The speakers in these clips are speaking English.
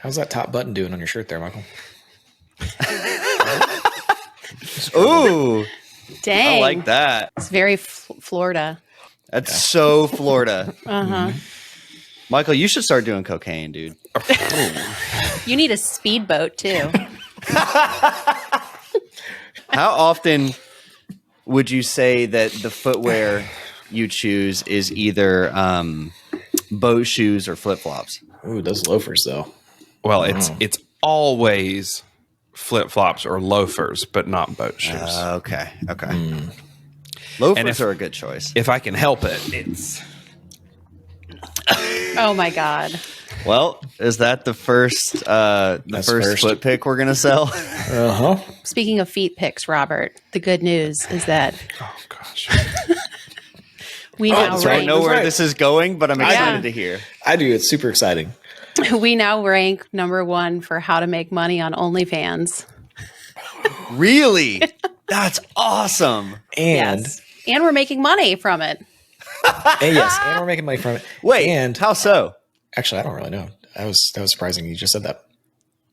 How's that top button doing on your shirt there, Michael? Ooh, Dang. I like that. It's very Florida. That's so Florida. Uh-huh. Michael, you should start doing cocaine, dude. You need a speedboat, too. How often would you say that the footwear you choose is either boat shoes or flip-flops? Ooh, those loafers though. Well, it's always flip-flops or loafers, but not boat shoes. Okay. Loafers And if- are a good choice. If I can help it, it's Oh, my God. Well, is that the first first. foot pick we're gonna sell? Uh-huh. Speaking of feet pics, Robert, the good news is that oh gosh. we now So I rank. know where right. this is going, but I'm excited Yeah. to hear. I do. It's super exciting. We now rank number 1 for how to make money on OnlyFans. Really? That's awesome. And Yes. And we're making money from it. and yes, and we're making money from it. Wait, and how so? actually, I don't really know. That was surprising. You just said that.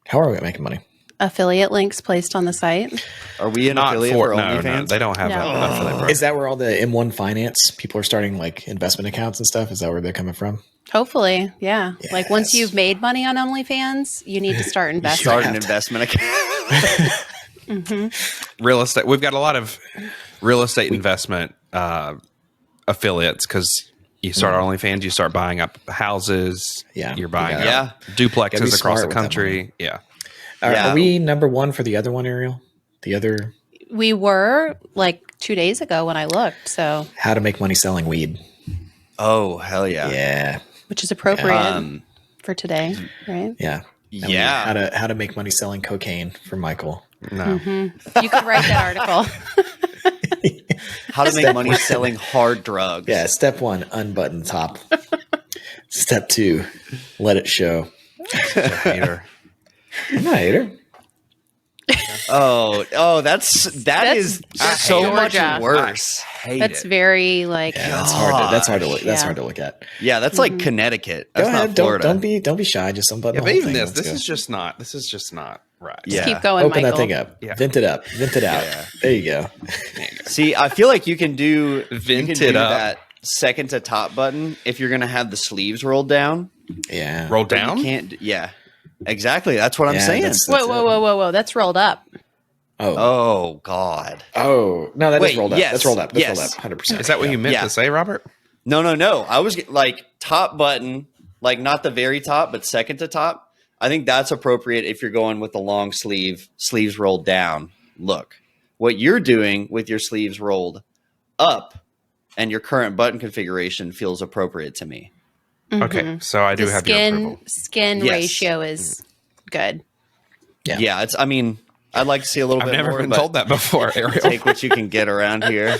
How are we making money? Affiliate links placed on the site. Are we an Not affiliate for for no, OnlyFans? they don't have No. that affiliate program. Is that where all the M1 finance people are starting like investment accounts and stuff? Is that where they're coming from? Hopefully, yeah. Like once Yes. you've made money on OnlyFans, you need to start investing. Start an investment account. Real estate. We've got a lot of real estate investment affiliates because you start OnlyFans, you start buying up houses. Yeah. You're buying Yeah. up Gotta be duplexes across smart the with that country. Yeah. Yeah. Are we number one for the other one, Ariel? The other We were like 2 days ago when I looked, so how to make money selling weed. Oh, hell yeah. Yeah. which is appropriate Um, for today, right? Yeah. And we- yeah. how to make money selling cocaine for Michael. No. You could write that article. How to make money selling hard drugs. Yeah. Step 1, unbutton top. Step 2, let it show. Hater. I'm not a hater. Oh, that is That's so much Georgia. worse. Hate That's it. very like Yeah, that's hard. That's hard to look. That's Yeah. hard to look at. Yeah, that's like Connecticut. That's Go not ahead. Florida. Don't be shy. Just unbutton Yeah, the but whole even thing. this Let's go. is just not right. Yeah. keep going, Open Michael. that thing up. Yeah. Vent it up. Vent it out. There you go. See, I feel like you can do Vent you can it do up. that second to top button if you're gonna have the sleeves rolled down. Yeah. Roll But down. You can't. Yeah, exactly. That's what I'm Yeah, saying. that's- Whoa! That's rolled up. Oh God. Oh no, that is Wait, rolled up. yes, That's rolled up. That's yes. rolled up. 100%. Is that what you meant Yeah. to say, Robert? No. I was like top button, like not the very top, but second to top. I think that's appropriate if you're going with the long sleeves rolled down look. What you're doing with your sleeves rolled up and your current button configuration feels appropriate to me. Okay, so I do The have your approval. skin Yes. ratio is good. Yeah. Yeah, it's. I mean, I'd like to see a little I've bit never more. been but told that before, Ariel. Take what you can get around here.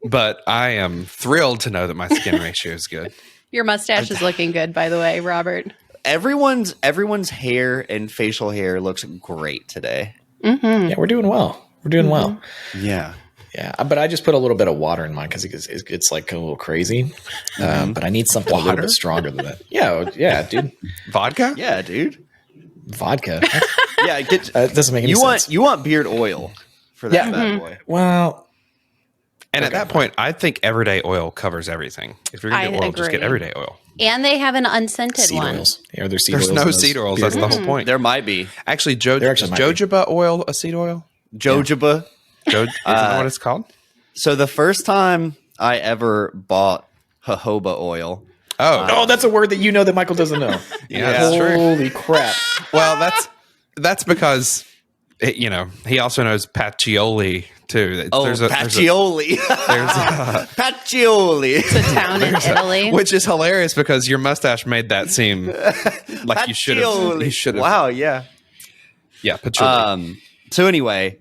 But I am thrilled to know that my skin ratio is good. Your mustache is looking good, by the way, Robert. Everyone's hair and facial hair looks great today. Yeah, we're doing well. We're doing well. Yeah. Yeah, but I just put a little bit of water in mine because it's like a little crazy. But I need something a little Water? bit stronger than that. Yeah, dude. Vodka? Yeah, dude. Vodka. Yeah, get, That doesn't make any sense. you want beard oil for that Yeah. bad boy. Well, And at that point, I think everyday oil covers everything. If you're going to I get oil, just get agree. everyday oil. And they have an unscented seed one. oils. Yeah, there's seed There's oils. no in those seed oils. beard That's the whole point. There might be Actually, There actually is might be. jojoba oil a seed oil? jojoba. Isn't that what it's called? So the first time I ever bought jojoba oil, Oh, that's a word that you know that Michael doesn't know. Yeah, that's true. Holy crap. Well, that's because he also knows patchouli too. Pacioli. Pacioli. It's a town in Italy. Which is hilarious because your mustache made that seem like you should have. Pacioli. You should have. Wow, yeah. Yeah, patchouli. So anyway,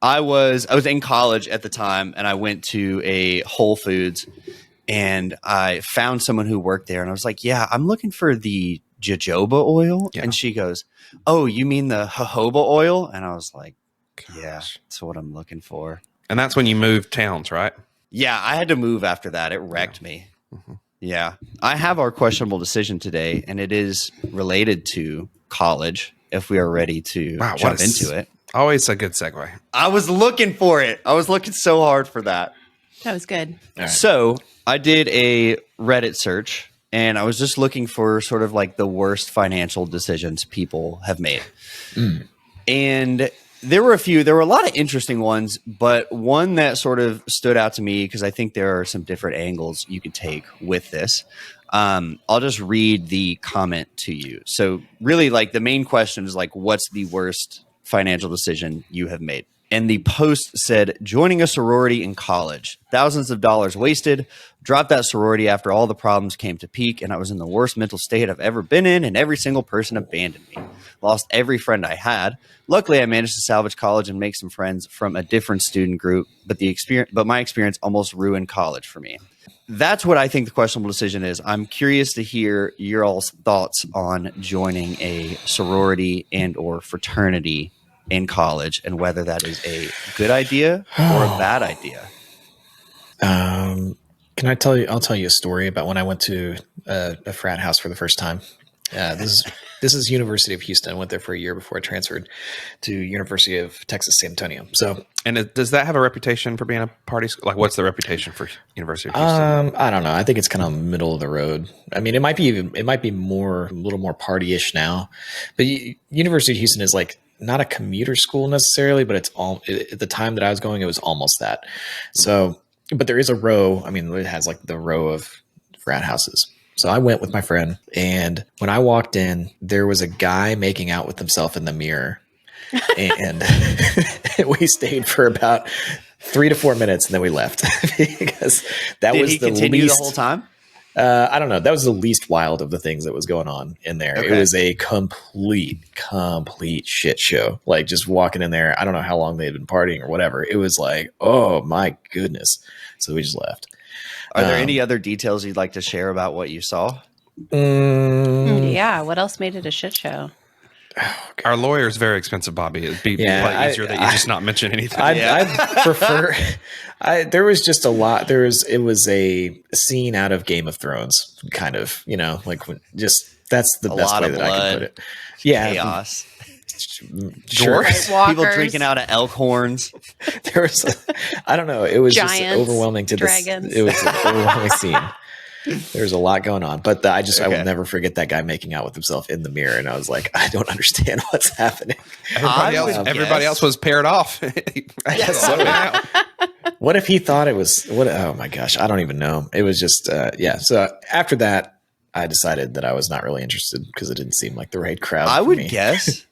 I was in college at the time, and I went to a Whole Foods, and I found someone who worked there, and I was like, "Yeah, I'm looking for the jojoba oil," Yeah. and she goes, "Oh, you mean the jojoba oil?" And I was like, "Yeah, that's what I'm looking for." And that's when you moved towns, right? Yeah, I had to move after that. It wrecked me. Yeah, I have our questionable decision today, and it is related to college if we are ready to jump into it. Always a good segue. I was looking for it. I was looking so hard for that. That was good. Right. So I did a Reddit search and I was just looking for sort of like the worst financial decisions people have made. And there were a lot of interesting ones, but one that sort of stood out to me because I think there are some different angles you could take with this. I'll just read the comment to you. So really like the main question is like, what's the worst financial decision you have made? And the post said, joining a sorority in college, thousands of dollars wasted, dropped that sorority after all the problems came to peak, and I was in the worst mental state I've ever been in, and every single person abandoned me. Lost every friend I had. Luckily, I managed to salvage college and make some friends from a different student group, but my experience almost ruined college for me. That's what I think the questionable decision is. I'm curious to hear your all's thoughts on joining a sorority and or fraternity in college and whether that is a good idea or a bad idea. Can I tell you? I'll tell you a story about when I went to a frat house for the first time. This is University of Houston. I went there for a year before I transferred to University of Texas San Antonio. So, and does that have a reputation for being a party school? Like, what's the reputation for University of Houston? I don't know. I think it's kind of middle of the road. I mean, it might be a little more party-ish now, but University of Houston is like not a commuter school necessarily, but it's at the time that I was going, it was almost that. So, but there is a row. I mean, it has like the row of frat houses. So I went with my friend, and when I walked in, there was a guy making out with himself in the mirror, and we stayed for about 3 to 4 minutes, and then we left because that Did was he the continue least. the whole time? I don't know. That was the least wild of the things that was going on in there. Okay. It was a complete shit show. Like just walking in there. I don't know how long they had been partying or whatever. It was like, oh my goodness. So we just left. Are there any other details you'd like to share about what you saw? Yeah. What else made it a shit show? Our lawyer is very expensive, Bobby. It'd be probably easier that you just not mention anything. I prefer. There was just a lot. It was a scene out of Game of Thrones, kind of. You know, like that's the best way that I can put it. Yeah, chaos. Sure. People drinking out of elk horns. There was, I don't know. It was Giants, just overwhelming to dragons. It was an overwhelming scene. There's a lot going on, but I will never forget that guy making out with himself in the mirror, and I was like, I don't understand what's happening. Everybody else was paired off. I guess so. What if he thought it was? Oh my gosh, I don't even know. It was just So after that, I decided that I was not really interested because it didn't seem like the right crowd. I for would me. guess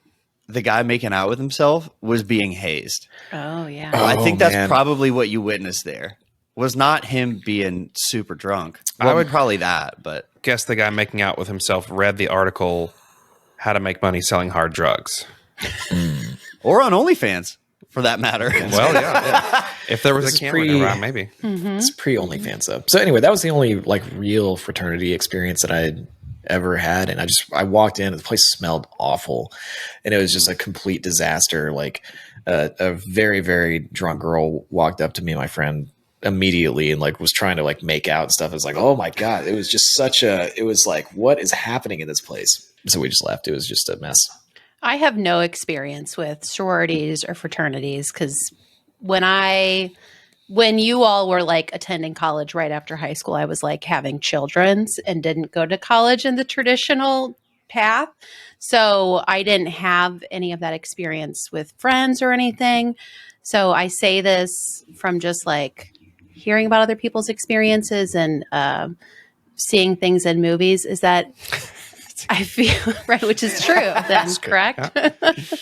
the guy making out with himself was being hazed. Oh, yeah. Oh, I think that's man. probably what you witnessed there. Was not him being super drunk. I Well, would- probably that, but Guess the guy making out with himself read the article, How to Make Money Selling Hard Drugs. or on OnlyFans for that matter. Well, yeah. If there was This a is camera around, maybe. It's pre OnlyFans though. So anyway, that was the only like real fraternity experience that I had ever had, and I walked in and the place smelled awful, and it was just a complete disaster. Like a very very drunk girl walked up to me and my friend immediately and like was trying to like make out and stuff. I was like, oh my god, it was just it was like, what is happening in this place? So we just left. It was just a mess. I have no experience with sororities or fraternities because when you all were like attending college right after high school, I was like having children's and didn't go to college in the traditional path. So I didn't have any of that experience with friends or anything. So I say this from just like hearing about other people's experiences and seeing things in movies is that I feel right, which is true then, correct?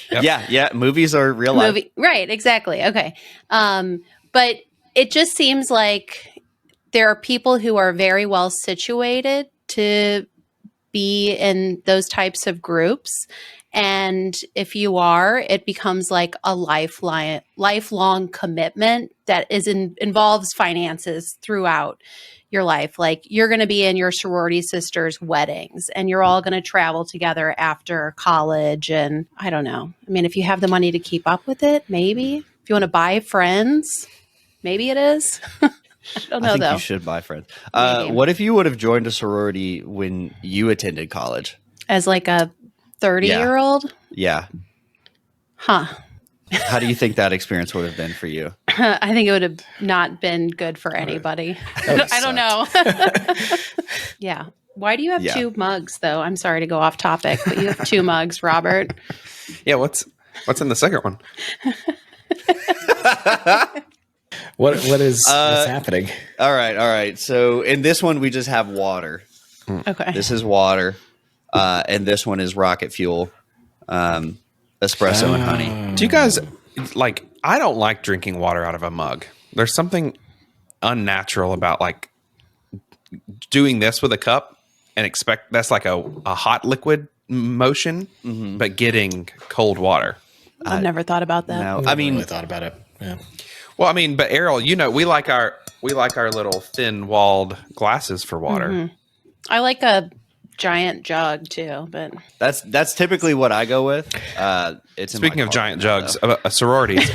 Yep. Yeah. Movies are real life. Right, exactly. Okay. But it just seems like there are people who are very well situated to be in those types of groups. And if you are, it becomes like a lifelong commitment that involves finances throughout your life. Like you're going to be in your sorority sisters' weddings and you're all going to travel together after college. And I don't know. I mean, if you have the money to keep up with it, maybe. If you want to buy friends, maybe it is. I don't know, I think though. you should buy friends. Maybe. What if you would have joined a sorority when you attended college? As like a 30-year-old? Yeah. Huh. How do you think that experience would have been for you? I think it would have not been good for anybody. I don't know. Yeah. Why do you have Yeah. 2 mugs, though? I'm sorry to go off topic, but you have 2 mugs, Robert. Yeah, what's in the second one? What is what's happening? All right. So in this one, we just have water. Okay. This is water. And this one is rocket fuel, espresso and honey. Do you guys like? I don't like drinking water out of a mug. There's something unnatural about like doing this with a cup and expect that's like a hot liquid motion, but getting cold water. I've never thought about that. No, I I mean, really thought about it. Yeah. Well, I mean, but Ariel, we like our little thin walled glasses for water. I like a giant jug too, but that's typically what I go with. It's in Speaking my of car giant now, jugs, though. sororities.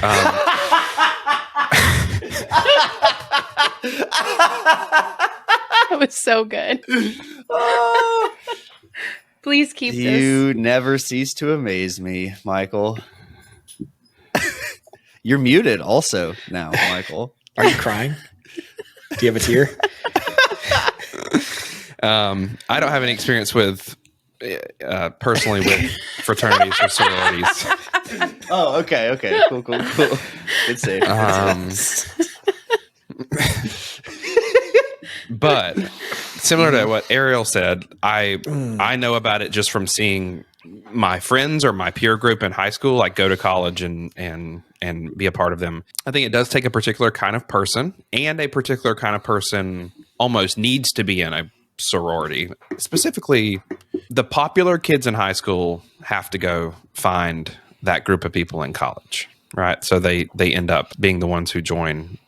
that was so good. Please keep this. You never cease to amaze me, Michael. You're muted also now, Michael. Are you crying? Do you have a tear? I don't have any experience with personally with fraternities or sororities. Oh, okay. Cool. Good save. But similar to what Ariel said, I know about it just from seeing my friends or my peer group in high school, like go to college and be a part of them. I think it does take a particular kind of person, and a particular kind of person almost needs to be in a sorority. Specifically, the popular kids in high school have to go find that group of people in college, right? So they end up being the ones who join.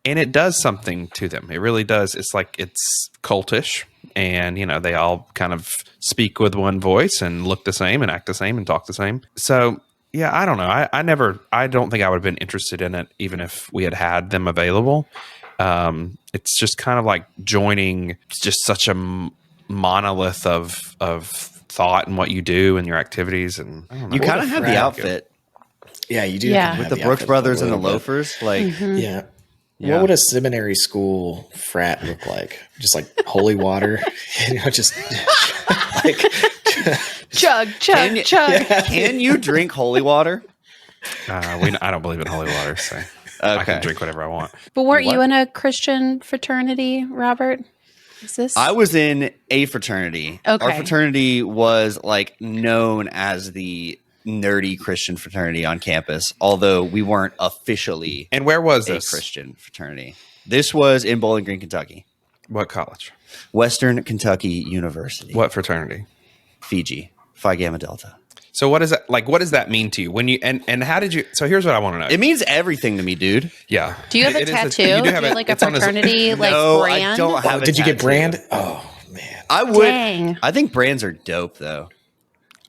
And it does something to them. It really does. It's like it's cultish, and they all kind of speak with one voice and look the same and act the same and talk the same. So yeah, I don't know. I don't think I would have been interested in it even if we had them available. It's just kind of like joining just such a monolith of thought and what you do and your activities, and I don't know. You kind of have the frat. outfit Yeah, you do. Yeah. kinda with have the Brooks outfit Brothers a and the little bit. Loafers. Like, Yeah. Yeah. What would a seminary school frat look like? Just like holy water, just like Chug. can you drink holy water? I don't believe in holy water, so I can drink whatever I want. But weren't you What? in a Christian fraternity, Robert? Is this? I was in a fraternity. Okay. Our fraternity was like known as the nerdy Christian fraternity on campus, although we weren't officially And where was a this? Christian fraternity. This was in Bowling Green, Kentucky. What college? Western Kentucky University. What fraternity? Fiji. Phi Gamma Delta. So what is that like? What does that mean to you when you and how did you? So here's what I want to know. It means everything to me, dude. Yeah. Do you have a It is tattoo? you Do you have have like a it's on his- fraternity like No, brand? I don't have a did you get tattoo. brand? Oh man. I would. Dang. I think brands are dope, though.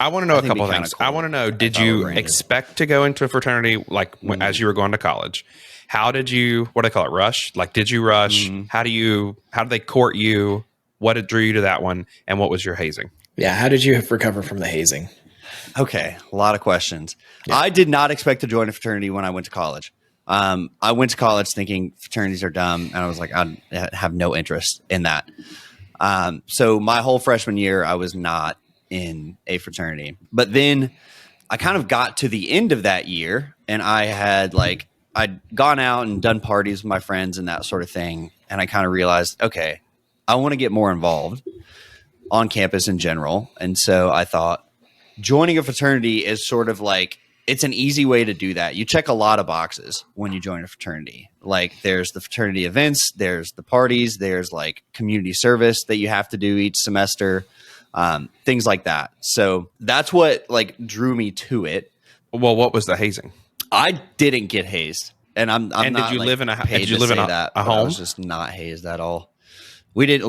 I want to know a think couple it'd be things. kinda I cool want to know: did if I were you branded. expect to go into a fraternity like as you were going to college? How did you? What do they call it? Rush? Like, did you rush? How did they court you? What drew you to that one? And what was your hazing? Yeah. How did you recover from the hazing? Okay, a lot of questions. I did not expect to join a fraternity when I went to college. I went to college thinking fraternities are dumb, and I was like, I have no interest in that. So my whole freshman year, I was not in a fraternity. But then I kind of got to the end of that year, and I'd gone out and done parties with my friends and that sort of thing, and I kind of realized, okay, I want to get more involved on campus in general. And so I thought, joining a fraternity is sort of like, it's an easy way to do that. You check a lot of boxes when you join a fraternity. Like there's the fraternity events, there's the parties, there's like community service that you have to do each semester, things like that. So that's what like drew me to it. Well, what was the hazing? I didn't get hazed, and I'm And not did you like, live in a? paid Did you to live in say a that, but I home? was just not hazed at all. We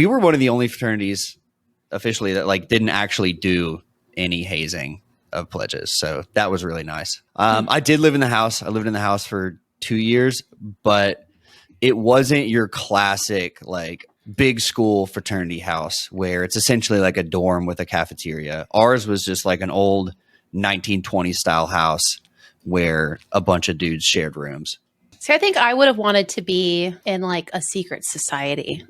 were one of the only fraternities officially that like didn't actually do any hazing of pledges. So that was really nice. I did live in the house. I lived in the house for 2 years, but it wasn't your classic like big school fraternity house where it's essentially like a dorm with a cafeteria. Ours was just like an old 1920s style house where a bunch of dudes shared rooms. See, I think I would have wanted to be in like a secret society.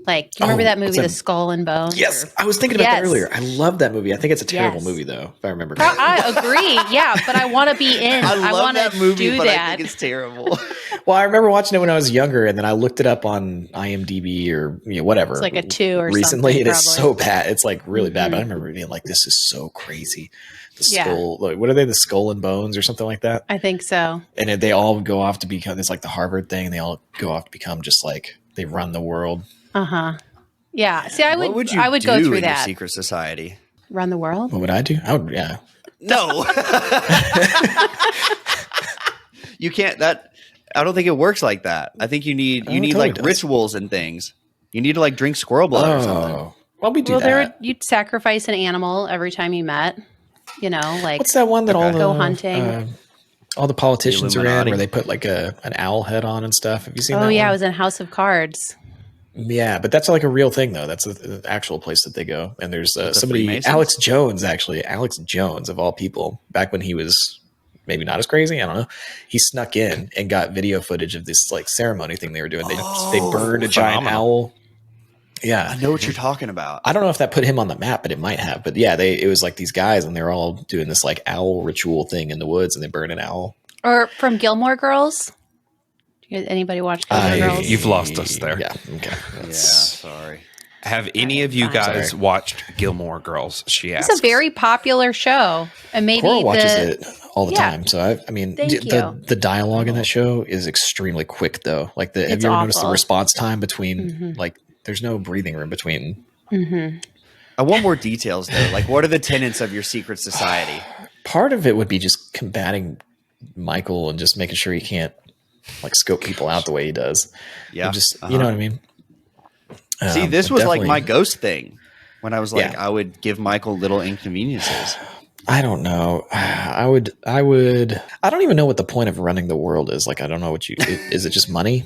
Like, do you remember that movie, The Skull and Bones? Yes, I was thinking about that earlier. I love that movie. I think it's a terrible movie, though, if I remember correctly. I agree. Yeah, but I want to be in. I love want that to movie, do but that. I think it's terrible. Well, I remember watching it when I was younger, and then I looked it up on IMDb or whatever. It's like a 2 or recently. something. It is so bad. It's like really bad. But I remember being like, "This is so crazy." The skull. Like, what are they? The Skull and Bones or something like that. I think so. And they all go off to become. It's like the Harvard thing. And they all go off to become just like they run the world. Yeah. See, I would do go through in that. Your secret society? Run the world? What would I do? I would, yeah. No. You can't. I don't think it works like that. I think you need totally like does. rituals and things. You need to like drink squirrel blood or something. Well, we do that. You'd sacrifice an animal every time you met. You know, like What's that one that all the go hunting? All the politicians are in, Illuminati. where they put like an owl head on and stuff. Have you seen that? Oh yeah, one? I was in House of Cards. Yeah, but that's like a real thing, though. That's the actual place that they go. And there's somebody, Freemasons? Alex Jones, of all people, back when he was maybe not as crazy. I don't know. He snuck in and got video footage of this like ceremony thing they were doing. They burned a giant owl. Yeah, I know what you're talking about. I don't know if that put him on the map, but it might have. But yeah, it was like these guys, and they're all doing this like owl ritual thing in the woods, and they burn an owl. Or from Gilmore Girls. Anybody watch Gilmore Girls? You've lost us there. Yeah. Okay. Yeah, sorry. Have any of you guys watched Gilmore Girls? She asked. It's a very popular show, and maybe Cora watches it all the Yeah. time. So I mean, Thank you. the dialogue in that show is extremely quick, though. Like, have It's you ever noticed the awful. response time between like? There's no breathing room between. I want more details though. Like, what are the tenets of your secret society? Part of it would be just combating Michael and just making sure he can't like scope people out the way he does. Yeah, And just you know what I mean. See, this but was like definitely- my ghost thing. When I was like, Yeah. I would give Michael little inconveniences. I don't know. I would. I don't even know what the point of running the world is. Like, I don't know what is it just money?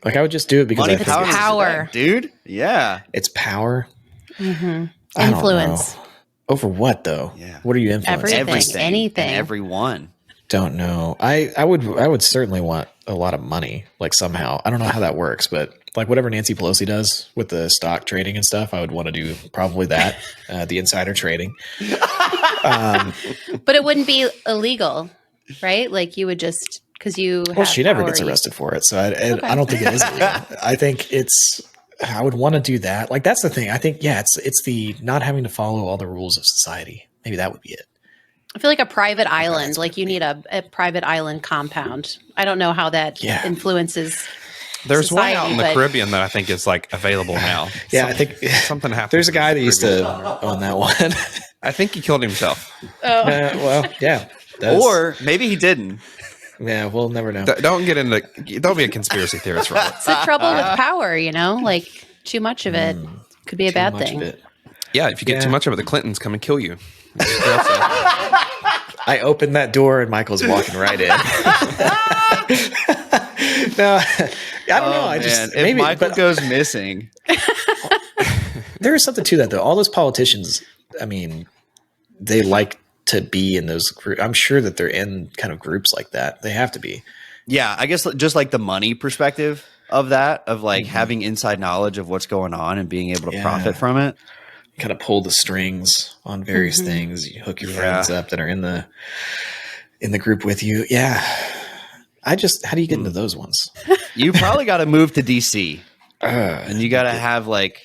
Like, I would just do it because Money, I think power, it's, power. dude. Yeah. it's power. I don't Influence. know. Over what though? Yeah. What are you influencing? Everything. Anything. and everyone. Don't know. I would certainly want a lot of money, like somehow. I don't know how that works, but like whatever Nancy Pelosi does with the stock trading and stuff, I would want to do probably that, the insider trading. But it wouldn't be illegal, right? Like you would just because you. Well, she never gets arrested for it, so I don't think it is illegal. I think I would want to do that. Like that's the thing. I think it's the not having to follow all the rules of society. Maybe that would be it. I feel like a private island. Like you need a private island compound. I don't know how that influences. There's society, one out in the but- Caribbean that I think is like available now. Yeah, I think something happened. there's a guy that used to own that one. I think he killed himself. Well, yeah. Or maybe he didn't. Yeah, we'll never know. Don't get into. Don't be a conspiracy theorist, Robert. It's the trouble with power, like too much of it could be a bad thing. Yeah, if you get too much of it, the Clintons come and kill you. I opened that door and Michael's walking right in. No, I don't know. I just if Michael goes missing. There is something to that, though. All those politicians, I mean, they like to be in those groups. I'm sure that they're in kind of groups like that. They have to be. Yeah, I guess just like the money perspective of that, of like having inside knowledge of what's going on and being able to profit from it. Kind of pull the strings on various things. You hook your friends up that are in the group with you. Yeah. How do you get into those ones? You probably got to move to DC and you got to have like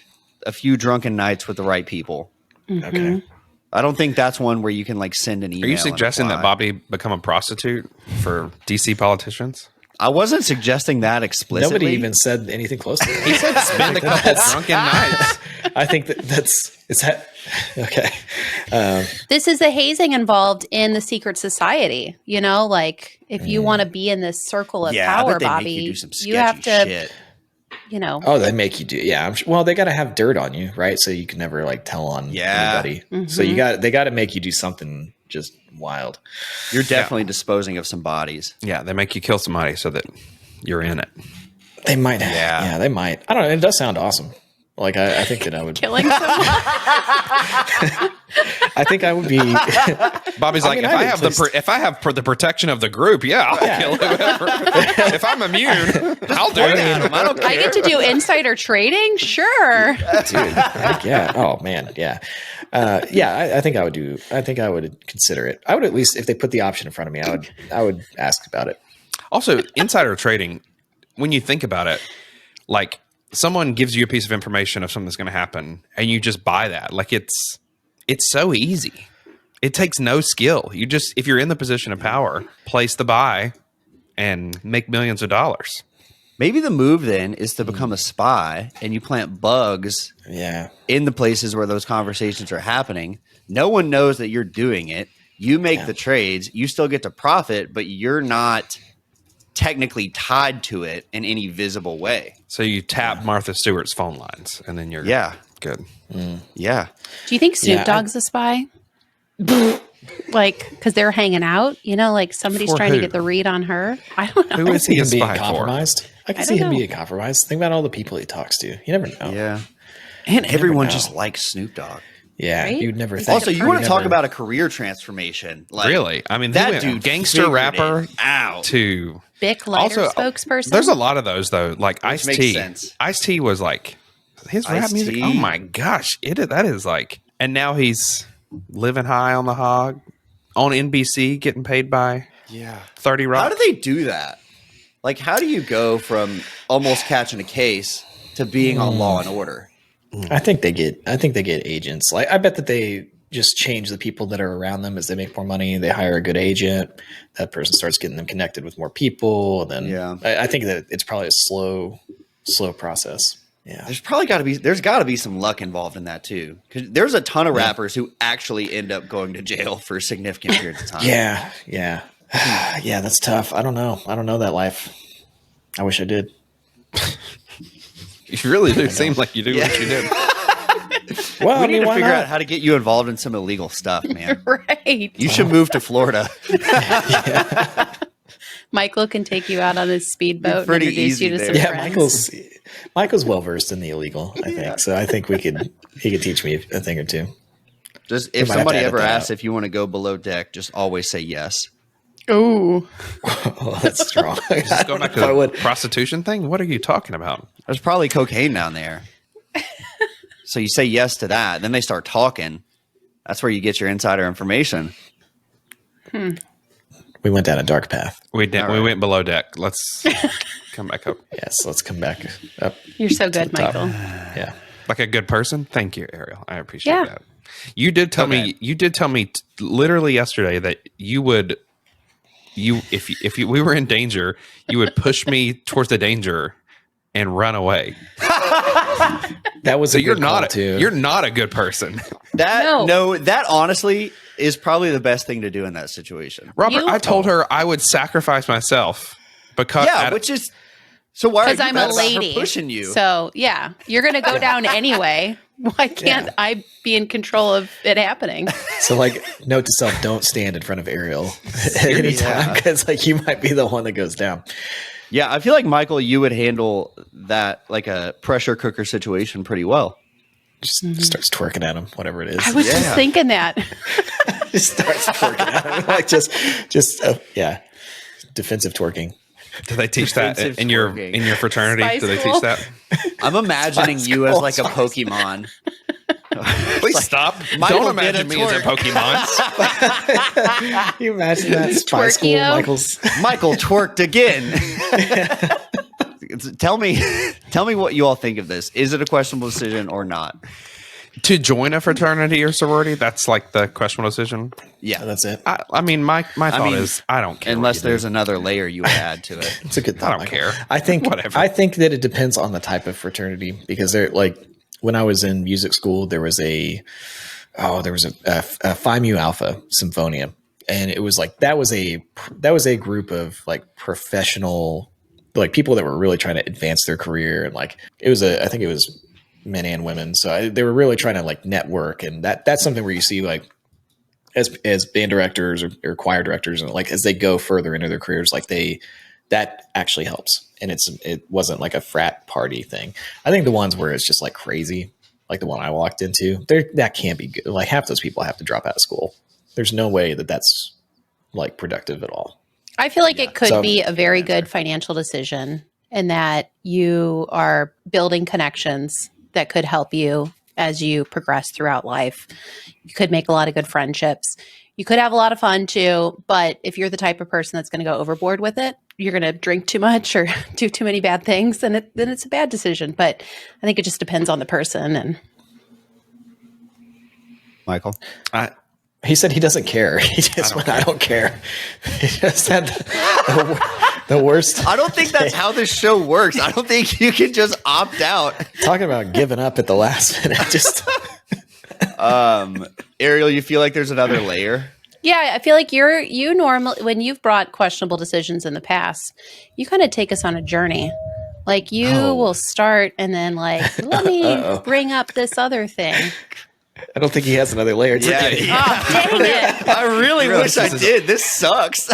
a few drunken nights with the right people. Okay. I don't think that's one where you can like send an email. Are you suggesting that apply. Bobby become a prostitute for DC politicians? I wasn't suggesting that explicitly. Nobody even said anything close to that. He said spend a couple drunken nights. I think is that okay. This is the hazing involved in the secret society. Like if you want to be in this circle of I power, bet they make Bobby, you do some you have sketchy to, shit. Oh, they make you do. Yeah. I'm sure, well, they got to have dirt on you, right? So you can never like tell on anybody. So they got to make you do something just wild. You're definitely disposing of some bodies. Yeah, they make you kill somebody so that you're in it. They might. Yeah. Yeah, they might. I don't know. It does sound awesome. Like I think that I would. Killing someone. I think I would be. Bobby's like, mean, if I I would have the protection of the group, I'll kill whoever. If I'm immune, I'll do it. I don't care. I get to do insider trading? Sure. Dude, yeah. Oh man, yeah. I think I would do. I think I would consider it. I would at least, if they put the option in front of me, I would ask about it. Also, insider trading, when you think about it, like someone gives you a piece of information of something that's going to happen and you just buy that. Like it's so easy. It takes no skill. You just, if you're in the position of power, place the buy and make millions of dollars. Maybe the move then is to become a spy and you plant bugs in the places where those conversations are happening. No one knows that you're doing it. You make the trades. You still get to profit, but you're not technically tied to it in any visible way. So you tap Martha Stewart's phone lines and then you're good. Yeah. Do you think Snoop Dogg's a spy? Like, because they're hanging out, like somebody's For trying who? to get the read on her. I don't know. Who is he a being spy for? compromised. I can I see don't him know. being compromised. Think about all the people he talks to. You never know. Yeah. And everyone know. just likes Snoop Dogg. Yeah, Right? you'd never He's think. Also, you want to talk about a career transformation. Like, Really? I mean, that that dude gangster figured rapper it out. to Bic lighter spokesperson. There's a lot of those though. Like Which makes Ice-T. sense. Ice-T was like his rap music. Ice-T. Oh my gosh, that is like. And now he's living high on the hog on NBC, getting paid by 30 Rock. How do they do that? Like, how do you go from almost catching a case to being on Law and Order? I think they get agents. Like, I bet that they just change the people that are around them as they make more money. They hire a good agent. That person starts getting them connected with more people. And then I think that it's probably a slow process. Yeah. There's got to be some luck involved in that too. Because there's a ton of rappers who actually end up going to jail for significant periods of time. Yeah. Yeah, that's tough. I don't know. I don't know that life. I wish I did. You really do seem like you do what you did. Well, We need to why figure not? out how to get you involved in some illegal stuff, man. right. You should move to Florida. Michael can take you out on his speedboat and Pretty introduce easy you to there. some Yeah, friends. Michael's well versed in the illegal, I think. So I think he could teach me a thing or two. Just We if might have somebody to edit ever that asks out. if you want to go below deck, just always say yes. Ooh. Oh, that's strong. Just going back to the prostitution thing. What are you talking about? There's probably cocaine down there. So you say yes to that, then they start talking. That's where you get your insider information. We went down a dark path. We did. All We right. went below deck. Let's come back up. Yes, let's come back up. You're so good, the top. Michael. Yeah. Like a good person. Thank you, Ariel. I appreciate Yeah. that. You did tell me. You did tell me literally yesterday that you would. If we were in danger, you would push me towards the danger and run away. That was So a you're good call, not too. you're not a good person, That honestly is probably the best thing to do in that situation. Robert. I told her I would sacrifice myself because Which is so why are you Because I'm a mad about her lady. pushing you? So, yeah, you're going to go down anyway. Why can't I be in control of it happening? So, like, note to self: don't stand in front of Ariel at any time because, like, you might be the one that goes down. Yeah, I feel like Michael, you would handle that like a pressure cooker situation pretty well. Just starts twerking at him, whatever it is. I was just thinking that. Just starts twerking at him, like defensive twerking. do they teach that Defensive in your twerking. fraternity? Spy Do they school? teach that? I'm imagining you as like a Pokemon. Please stop! Michael Don't did imagine a me as a twerk. Pokemon. Can you imagine that spy school, Twerkio? Michael twerked again. Tell me what you all think of this. Is it a questionable decision or not? To join a fraternity or sorority, that's like the questionable decision. Yeah, That's it. I mean, my thought is I don't care. unless what you there's do. another layer you would add to it. It's a good thought. I don't care. I think Whatever. I think that it depends on the type of fraternity because they're like when I was in music school, there was a Phi Mu Alpha Symphonia, and it was like that was a group of like professional like people that were really trying to advance their career, and like I think it was men and women, so they were really trying to like network, and that's something where you see like as band directors or choir directors, and like as they go further into their careers, like they that actually helps. And it wasn't like a frat party thing. I think the ones where it's just like crazy, like the one I walked into, that can't be good. Like half those people have to drop out of school. There's no way that that's like productive at all. I feel like it could be a very good financial decision in that you are building connections that could help you as you progress throughout life. You could make a lot of good friendships. You could have a lot of fun too, but if you're the type of person that's going to go overboard with it, you're going to drink too much or do too many bad things, then it's a bad decision. But I think it just depends on the person. And Michael? He said he doesn't care. He just went, I don't care. He just had the worst. I don't think that's how this show works. I don't think you can just opt out. Talking about giving up at the last minute. Just Ariel, you feel like there's another layer? yeah, I feel like you normally, when you've brought questionable decisions in the past, you kind of take us on a journey. Like you will start and then like, let me bring up this other thing. I don't think he has another layer. Yeah. Oh, dang it. I really wish I did. This sucks.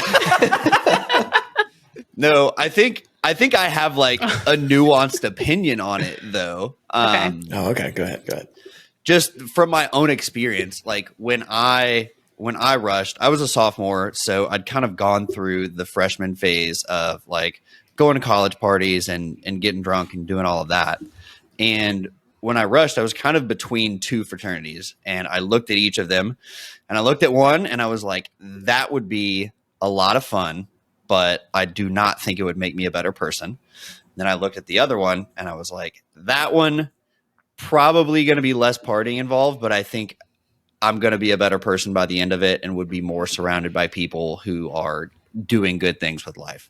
No, I think I have like a nuanced opinion on it though. Okay. Go ahead. Just from my own experience, like when I rushed, I was a sophomore, so I'd kind of gone through the freshman phase of like going to college parties and getting drunk and doing all of that. And when I rushed, I was kind of between two fraternities, and I looked at each of them, and I looked at one and I was like, that would be a lot of fun, but I do not think it would make me a better person. Then I looked at the other one and I was like, that one probably going to be less partying involved, but I think I'm going to be a better person by the end of it and would be more surrounded by people who are doing good things with life.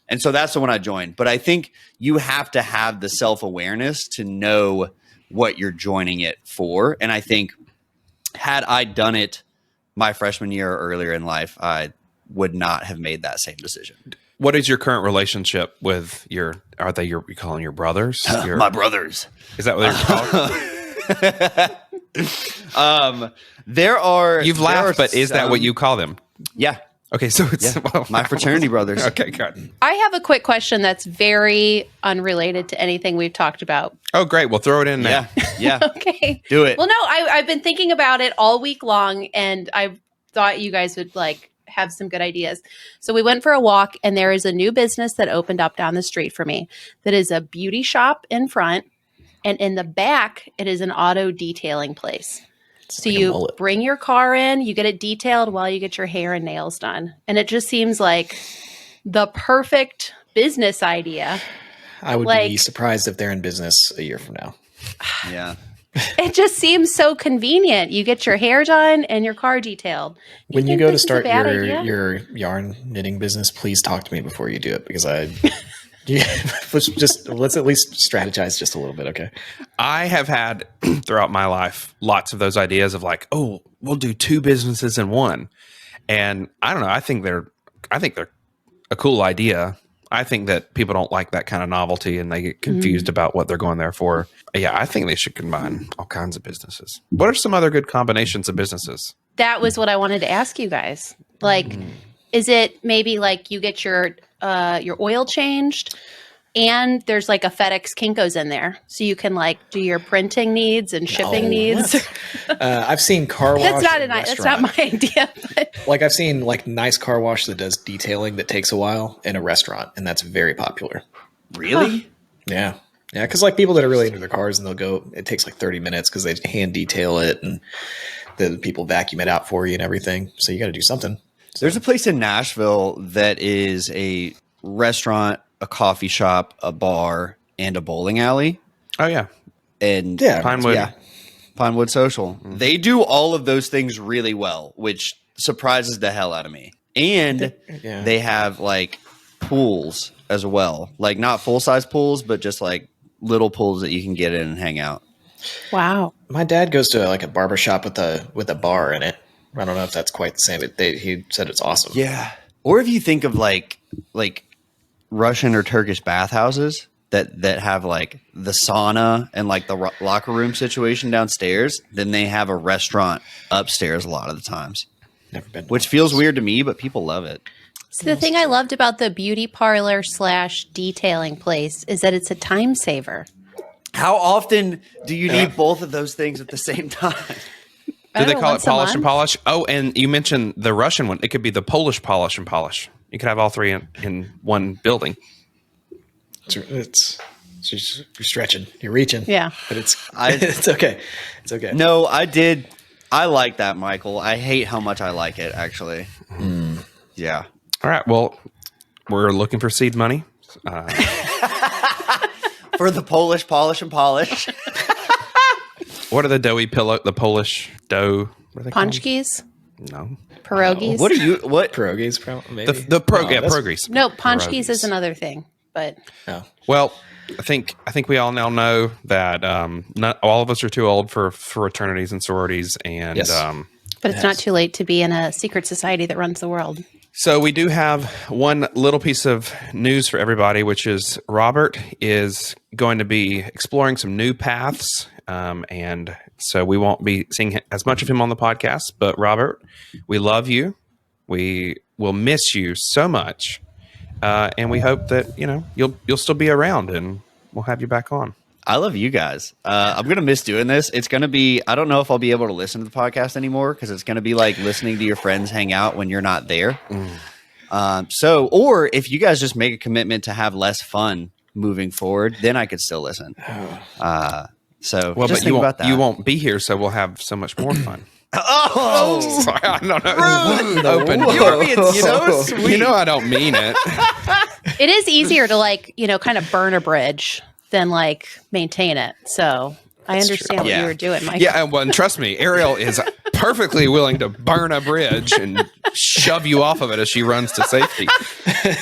And so that's the one I joined. But I think you have to have the self-awareness to know what you're joining it for. And I think had I done it my freshman year or earlier in life, I would not have made that same decision. What is your current relationship with you calling your brothers? My brothers. Is that what they're called? You've laughed, but is that what you call them? Yeah. Okay, so it's my fraternity brothers. Okay, good. I have a quick question that's very unrelated to anything we've talked about. Oh, great. We'll throw it in now. Yeah. Okay. Do it. Well, no, I've been thinking about it all week long, and I thought you guys would like have some good ideas. So we went for a walk, and there is a new business that opened up down the street for me that is a beauty shop in front, and in the back, it is an auto detailing place. So like you bring your car in, you get it detailed while you get your hair and nails done. And it just seems like the perfect business idea. I would be surprised if they're in business a year from now. Yeah. It just seems so convenient. You get your hair done and your car detailed. When you go to start your yarn knitting business, please talk to me before you do it, because let's at least strategize just a little bit. Okay. I have had throughout my life lots of those ideas of like, oh, we'll do two businesses in one. And I don't know. I think they're a cool idea. I think that people don't like that kind of novelty and they get confused about what they're going there for. Yeah, I think they should combine all kinds of businesses. What are some other good combinations of businesses? That was what I wanted to ask you guys. Like, is it maybe like you get your oil changed and there's like a FedEx Kinko's in there, so you can like do your printing needs and shipping needs. I've seen car wash. That's not my idea. But. Like I've seen like nice car wash that does detailing that takes a while in a restaurant, and that's very popular. Really? Huh. Yeah. Because like people that are really into their cars, and they'll go. It takes like 30 minutes because they hand detail it, and the people vacuum it out for you and everything. So you got to do something. There's a place in Nashville that is a restaurant, a coffee shop, a bar, and a bowling alley. Oh, yeah. And Pinewood. Yeah. Pinewood Social. Mm-hmm. They do all of those things really well, which surprises the hell out of me. And they have like pools as well. Like not full-size pools, but just like little pools that you can get in and hang out. Wow. My dad goes to like a barber shop with a bar in it. I don't know if that's quite the same, but he said it's awesome. Yeah. Or if you think of like Russian or Turkish bathhouses that have like the sauna and like the locker room situation downstairs, then they have a restaurant upstairs a lot of the times. Never been. Which feels weird to me, but people love it. So the thing I loved about the beauty parlor / detailing place is that it's a time saver. How often do you need both of those things at the same time? Do they call it once a polish and month? polish? Oh, and you mentioned the Russian one. It could be the Polish polish and polish. You could have all three in one building. It's you're stretching, you're reaching. Yeah. But it's okay. It's okay. No, I did. I like that, Michael. I hate how much I like it, actually. Yeah. All right. Well, we're looking for seed money. For the Polish polish and polish. What are the doughy the Polish dough? What are they called? Punchkis? No. Pierogies? What are you? What? Pierogies, probably. Maybe. Pierogies. No, punchkis Pierogies. is another thing. But Oh. Well, I think we all now know that not all of us are too old for fraternities and sororities, and Yes. but it's not too late to be in a secret society that runs the world. so we do have one little piece of news for everybody, which is Robert is going to be exploring some new paths, and so we won't be seeing as much of him on the podcast. But Robert, we love you. We will miss you so much. And we hope that you'll still be around, and we'll have you back on. I love you guys. I'm gonna miss doing this. It's gonna be. I don't know if I'll be able to listen to the podcast anymore because it's gonna be like listening to your friends hang out when you're not there. Or if you guys just make a commitment to have less fun moving forward, then I could still listen. So Well, just but think about that. you won't be here, so we'll have so much more fun. Oh, Sorry, I don't know. Open. you are being so sweet. You know I don't mean it. It is easier to kind of burn a bridge than maintain it. So I understand what Yeah. you were doing, Mike. Yeah, and trust me, Ariel is perfectly willing to burn a bridge and shove you off of it as she runs to safety.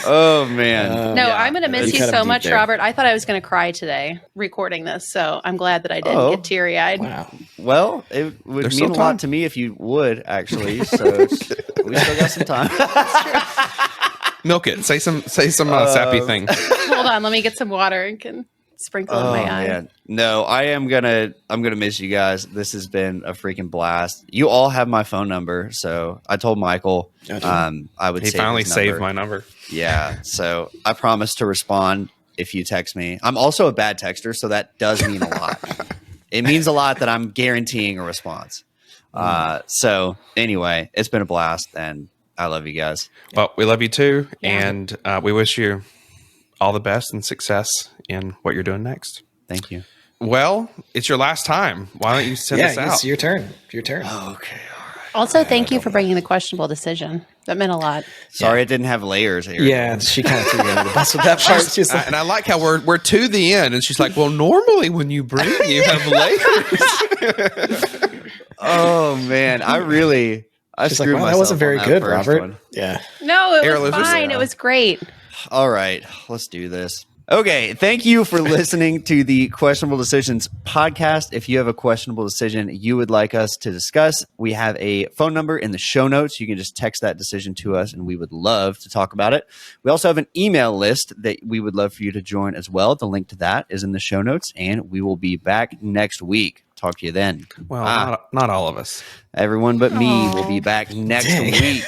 Oh man. No, I'm going to miss you cut 'em so deep much, there. Robert. I thought I was going to cry today recording this, so I'm glad that I didn't get teary-eyed. Wow. Well, it would There's mean a still time. lot to me if you would actually. So we still got some time. Milk it. Say some sappy thing. Hold on, let me get some water and can sprinkle in my eye. Man. No, I'm gonna miss you guys. This has been a freaking blast. You all have my phone number, so I told Michael I would. He save finally his saved number. my number. Yeah, so I promise to respond if you text me. I'm also a bad texter, so that does mean a lot. It means a lot that I'm guaranteeing a response. So anyway, it's been a blast, and I love you guys. Well, we love you too, Yeah. and we wish you all the best and success in what you're doing next. Thank you. Well, it's your last time. Why don't you send us out? It's your turn. Your turn. Okay. Also, thank you for bringing the questionable decision. That meant a lot. Sorry, it didn't have layers here. Yeah, she kind of threw me under the bus with that part. She's like, And I like how we're to the end, and she's like, "Well, normally when you bring, you have layers." Oh man, I she's screwed like, wow, myself. that wasn't on very that good, first Robert. one. Yeah. No, it Ariel, was is this- fine. It was great. All right, let's do this. Okay, thank you for listening to the Questionable Decisions podcast. If you have a questionable decision you would like us to discuss, we have a phone number in the show notes. You can just text that decision to us, and we would love to talk about it. We also have an email list that we would love for you to join as well. The link to that is in the show notes, and we will be back next week. Talk to you then. Well, not all of us. Everyone but me will be back next week.